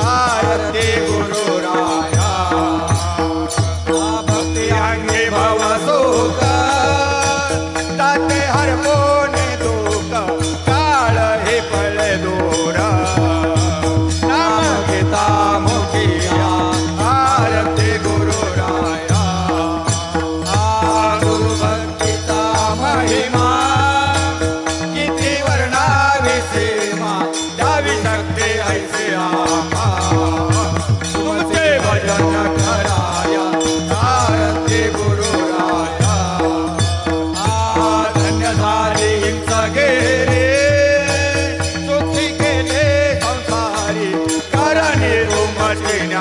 आरती गुरुराया भक्ती अंगे भव सुख ताते हरपोने दुःख काळ हे पळे दूर नाम घेता मुखिया आरती गुरुराया गुरु भक्तीचा महिमा किती वर्णावी सीमा द्यावी शकते ऐसे आम्हा तुमचे भजन कराया आरती गुरुराया धन्य झाली हिंस गेले सुखी केले संसारी करणी रुमचिन्या